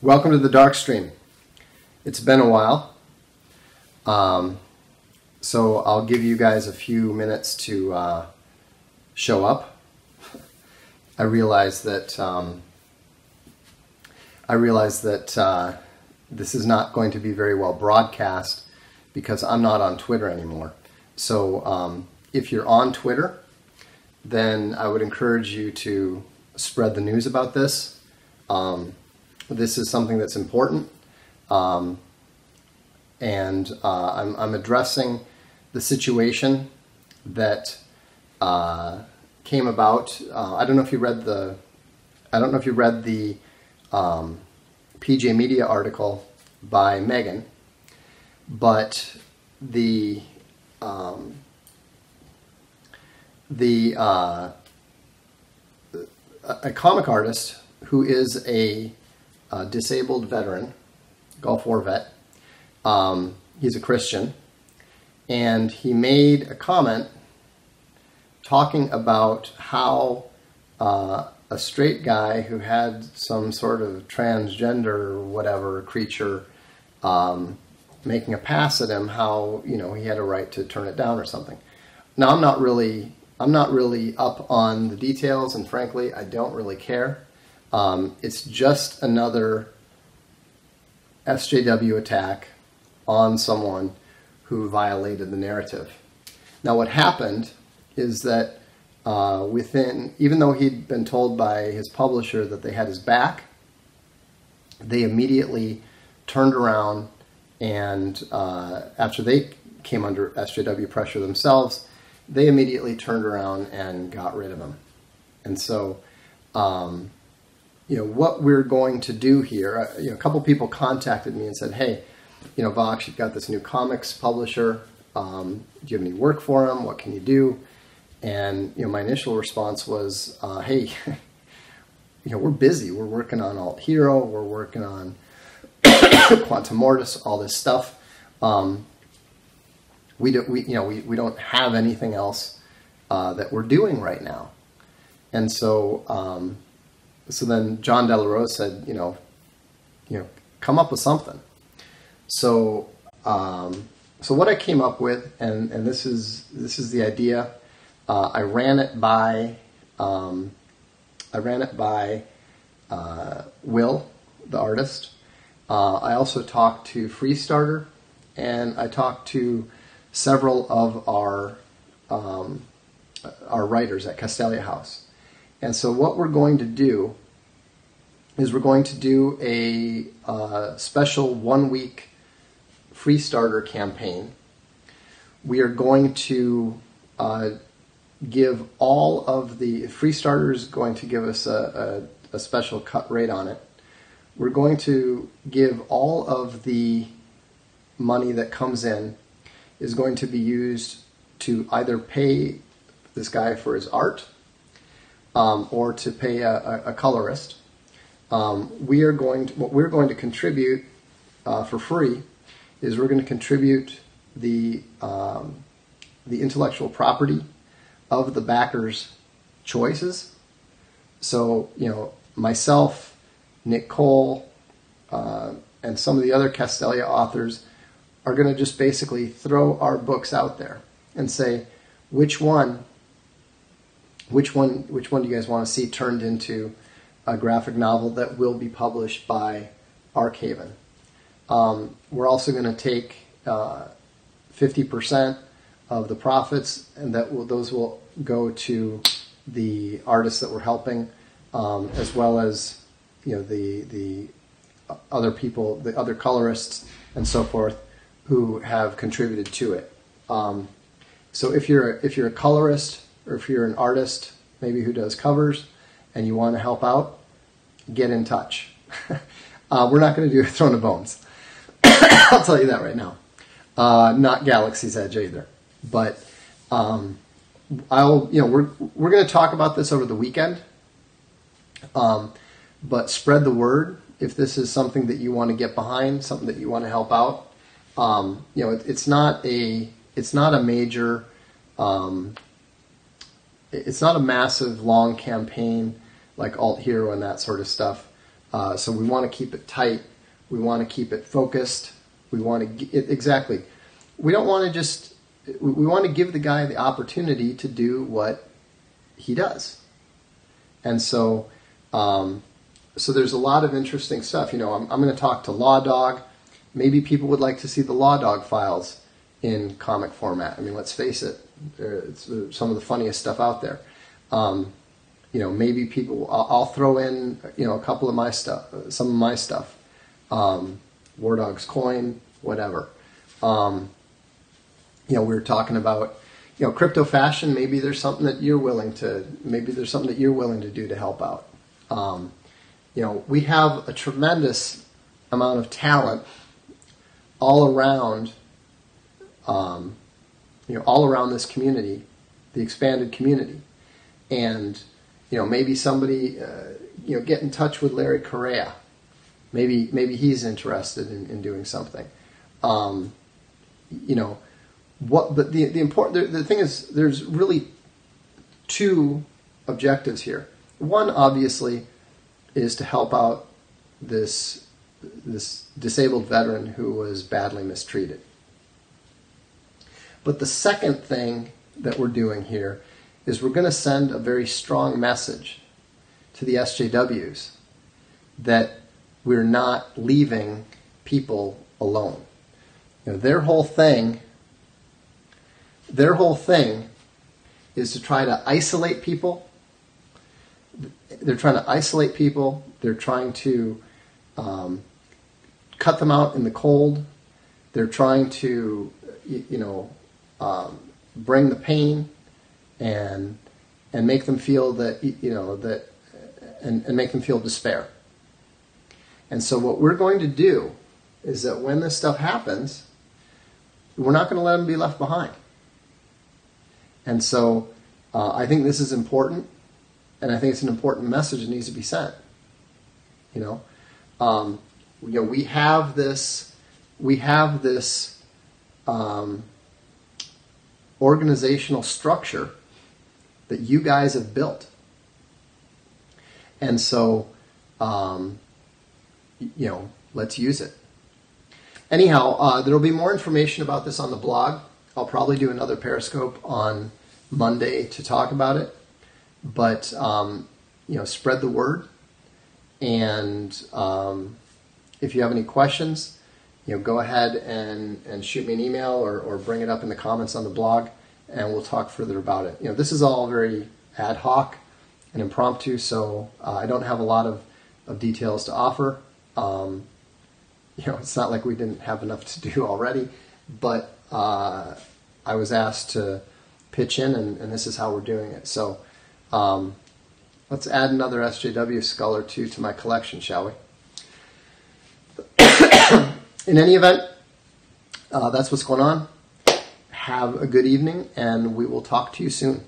Welcome to the Darkstream. It's been a while, so I'll give you guys a few minutes to show up. I realize that this is not going to be very well broadcast because I'm not on Twitter anymore. So if you're on Twitter, then I would encourage you to spread the news about this. This is something that's important, and I'm addressing the situation that came about. I don't know if you read the PJ Media article by Megan, but a comic artist who is a disabled veteran, Gulf War vet. He's a Christian, and he made a comment talking about how a straight guy who had some sort of transgender or whatever creature making a pass at him, how he had a right to turn it down or something. Now I'm not really up on the details, and frankly I don't really care. It's just another SJW attack on someone who violated the narrative. Now what happened is that even though he'd been told by his publisher that they had his back, they immediately turned around and after they came under SJW pressure themselves, they immediately turned around and got rid of him. And so what we're going to do here, a couple people contacted me and said, hey, Vox, you've got this new comics publisher. Do you have any work for him? What can you do? And, my initial response was, hey, we're busy. We're working on Alt Hero. We're working on Quantum Mortis, all this stuff. We don't have anything else that we're doing right now. And so, so then John Delarose said, come up with something. So, so what I came up with, and this is the idea. I ran it by Will, the artist. I also talked to Freestarter, and I talked to several of our writers at Castelia House. And so what we're going to do is we're going to do a special 1-week Freestarter campaign. We are going to give all of the Freestarters going to give us a special cut rate on it. We're going to give all of the money that comes in is going to be used to either pay this guy for his art or to pay a colorist. What we're going to contribute for free is we're going to contribute the intellectual property of the backers' choices. So, myself, Nick Cole, and some of the other Castelia authors are going to just basically throw our books out there and say, which one do you guys want to see turned into a graphic novel that will be published by Archaven? We're also going to take 50% of the profits, and those will go to the artists that we're helping, as well as the other people, the other colorists and so forth, who have contributed to it. So if you're a colorist, or if you're an artist, maybe who does covers, and you want to help out, get in touch. We're not going to do a Throne of Bones. I'll tell you that right now. Not Galaxy's Edge either. But we're going to talk about this over the weekend. But spread the word if this is something that you want to get behind, something that you want to help out. It's not a major, it's not a massive long campaign like Alt Hero and that sort of stuff. So we want to keep it tight. We want to keep it focused. We want to exactly. We don't want to just. We want to give the guy the opportunity to do what he does. And so, so there's a lot of interesting stuff. You know, I'm going to talk to Law Dog. Maybe people would like to see the Law Dog files in comic format. I mean, let's face it, it's some of the funniest stuff out there. You know, maybe people. I'll throw in, you know, a couple of my stuff, some of my stuff. War Dog's coin, whatever. You know, we were talking about, you know, crypto fashion. Maybe there's something that you're willing to. Maybe there's something that you're willing to do to help out. You know, we have a tremendous amount of talent all around. You know, all around this community, the expanded community, and you know, maybe somebody, you know, get in touch with Larry Correa. Maybe he's interested in doing something. You know, but the important the thing is, there's really two objectives here. One, obviously, is to help out this disabled veteran who was badly mistreated. But the second thing that we're doing here is we're going to send a very strong message to the SJWs that we're not leaving people alone. You know, their whole thing is to try to isolate people. They're trying to isolate people. They're trying to cut them out in the cold. They're trying to, you know, bring the pain and make them feel that, you know, that, and make them feel despair. And so what we're going to do is that when this stuff happens, we're not going to let them be left behind. And so I think this is important, and I think it's an important message that needs to be sent. You know, we have this organizational structure that you guys have built. And so, you know, let's use it. Anyhow, there will be more information about this on the blog. I'll probably do another Periscope on Monday to talk about it. But, you know, spread the word. And if you have any questions, you know, go ahead and shoot me an email or bring it up in the comments on the blog, and we'll talk further about it. You know, this is all very ad hoc and impromptu, so I don't have a lot of details to offer. You know, it's not like we didn't have enough to do already, but I was asked to pitch in, and this is how we're doing it. So let's add another SJW skull or two to my collection, shall we? In any event, that's what's going on. Have a good evening, and we will talk to you soon.